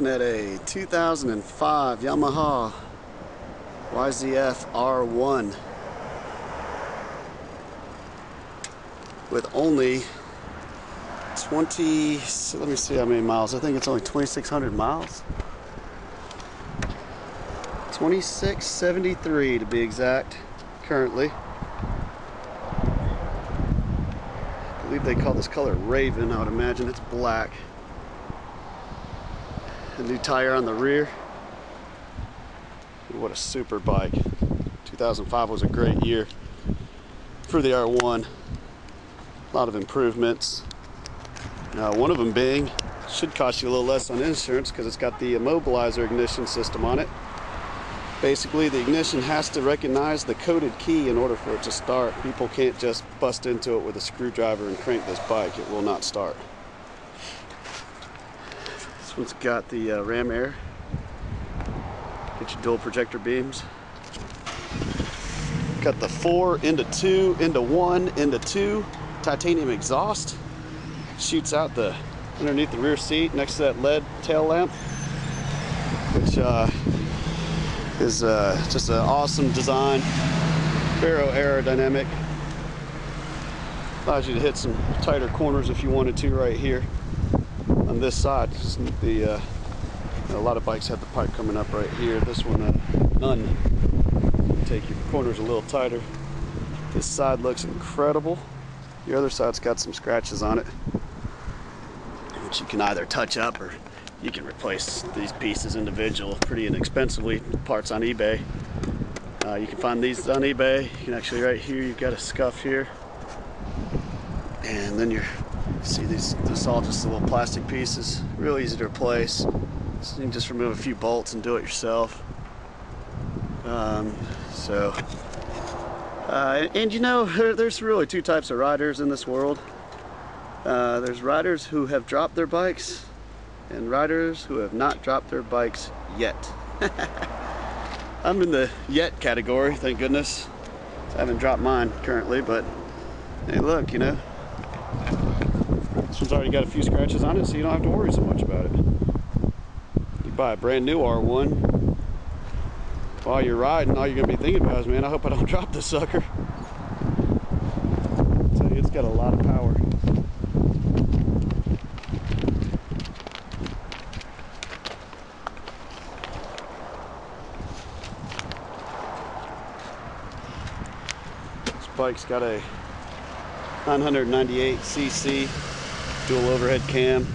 looking at a 2005 Yamaha YZF R1 with only 20, let me see how many miles. I think it's only 2,600 miles. 2673 to be exact, currently. I believe they call this color Raven. I would imagine it's black. A new tire on the rear. What a super bike. 2005 was a great year for the R1. A lot of improvements. One of them being, should cost you a little less on insurance because it's got the immobilizer ignition system on it. Basically, the ignition has to recognize the coded key in order for it to start. People can't just bust into it with a screwdriver and crank this bike. It will not start. This one's got the ram air. Get your dual projector beams. Got the 4 into 2 into 1 into 2 titanium exhaust. Shoots out the underneath the rear seat next to that LED tail lamp, which is just an awesome design. Very aerodynamic. Allows you to hit some tighter corners if you wanted to right here on this side. The a lot of bikes have the pipe coming up right here. This one, none. Take your corners a little tighter. This side looks incredible. The other side's got some scratches on it, which you can either touch up or you can replace these pieces individual pretty inexpensively. Parts on eBay. You can find these on eBay. You can actually, right here, you've got a scuff here, and then you see these. This all just little plastic pieces. Real easy to replace. So you can just remove a few bolts and do it yourself. And you know, there's really two types of riders in this world. There's riders who have dropped their bikes and riders who have not dropped their bikes yet. I'm in the yet category, thank goodness. I haven't dropped mine currently, but hey, look, you know, this one's already got a few scratches on it, so you don't have to worry so much about it. You buy a brand new R1, while you're riding, all you're gonna be thinking about is, man, I hope I don't drop this sucker. So it's got a lot of power. This bike's got a 998cc dual overhead cam,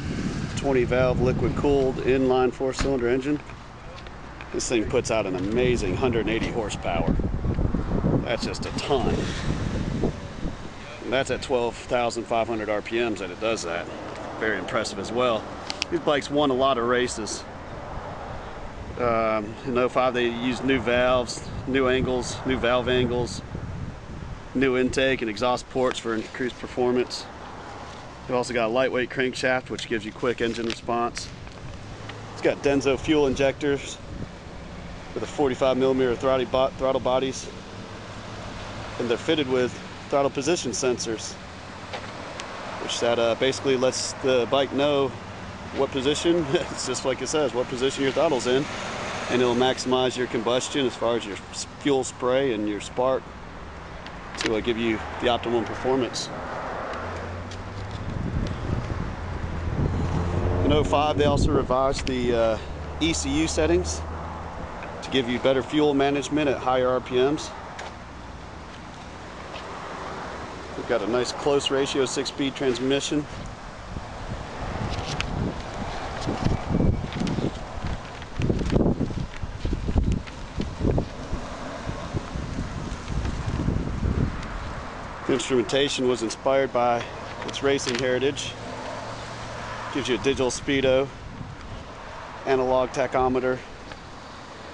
20 valve liquid cooled inline 4-cylinder engine. This thing puts out an amazing 180 horsepower. That's just a ton. And that's at 12,500 RPMs that it does that. Very impressive as well. These bikes won a lot of races. In 05 they used new valves, new angles, new valve angles, new intake and exhaust ports for increased performance. They've also got a lightweight crankshaft, which gives you quick engine response. It's got Denso fuel injectors with a 45mm throttle bodies, and they're fitted with throttle position sensors, which that basically lets the bike know what position, it's just like it says, what position your throttle's in, and it'll maximize your combustion as far as your fuel spray and your spark to give you the optimum performance. In 05 they also revised the ECU settings to give you better fuel management at higher RPMs. We've got a nice close ratio 6-speed transmission. The instrumentation was inspired by its racing heritage. Gives you a digital speedo, analog tachometer,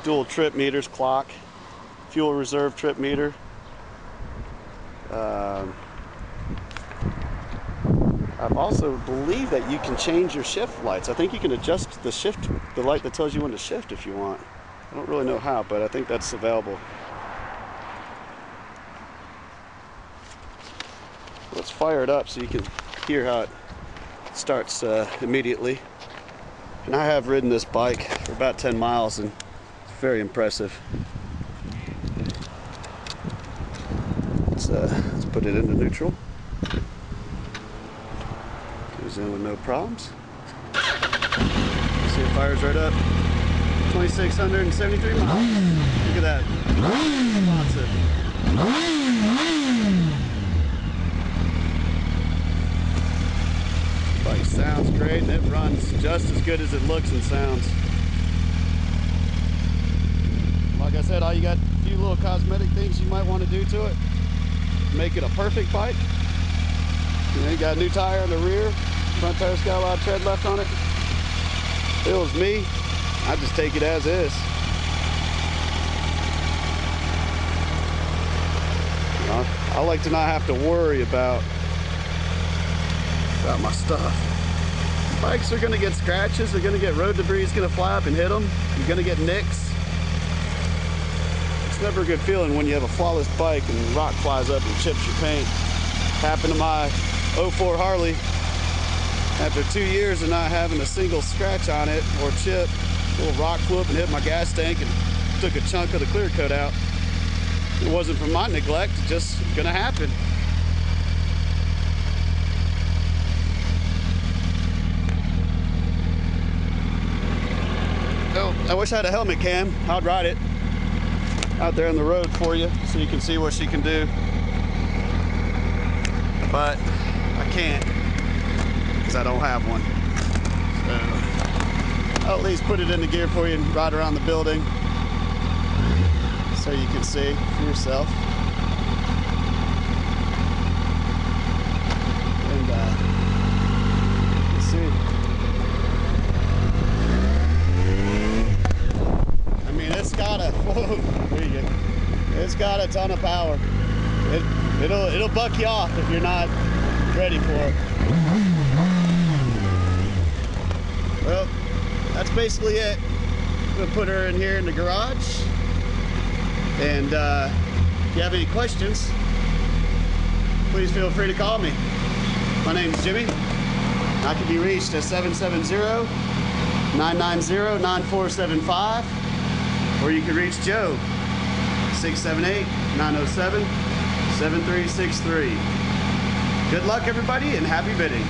dual trip meters, clock, fuel reserve trip meter. I also believe that you can change your shift lights. I think you can adjust the light that tells you when to shift if you want. I don't really know how, but I think that's available. Let's fire it up so you can hear how it starts immediately. And I have ridden this bike for about 10 miles and it's very impressive. Let's put it into neutral. Goes in with no problems. See, it fires right up. 2,673 miles. Look at that. Responsive. Bike sounds great and it runs just as good as it looks and sounds. Like I said, all you got a few little cosmetic things you might want to do to it. Make it a perfect bike. You know, you got a new tire on the rear. Front tire's got a lot of tread left on it. If it was me, I'd just take it as is. I like to not have to worry about my stuff. Bikes are gonna get scratches, they're gonna get road debris, it's gonna fly up and hit them. You're gonna get nicks. It's never a good feeling when you have a flawless bike and rock flies up and chips your paint. Happened to my 04 Harley. After 2 years of not having a single scratch on it or chip, a little rock flew up and hit my gas tank and took a chunk of the clear coat out. It wasn't from my neglect, it's just gonna happen. Oh, I wish I had a helmet cam. I'd ride it out there on the road for you so you can see what she can do. But I can't because I don't have one. So I'll at least put it in the gear for you and ride around the building so you can see for yourself. And let's see. I mean, it's got a, whoa, there you go. It's got a ton of power. It'll buck you off if you're not ready for it. Well, that's basically it. I'm gonna put her in here in the garage. And if you have any questions, please feel free to call me. My name's Jimmy. I can be reached at 770-990-9475, or you can reach Joe, 678-907-7363. Good luck, everybody, and happy bidding.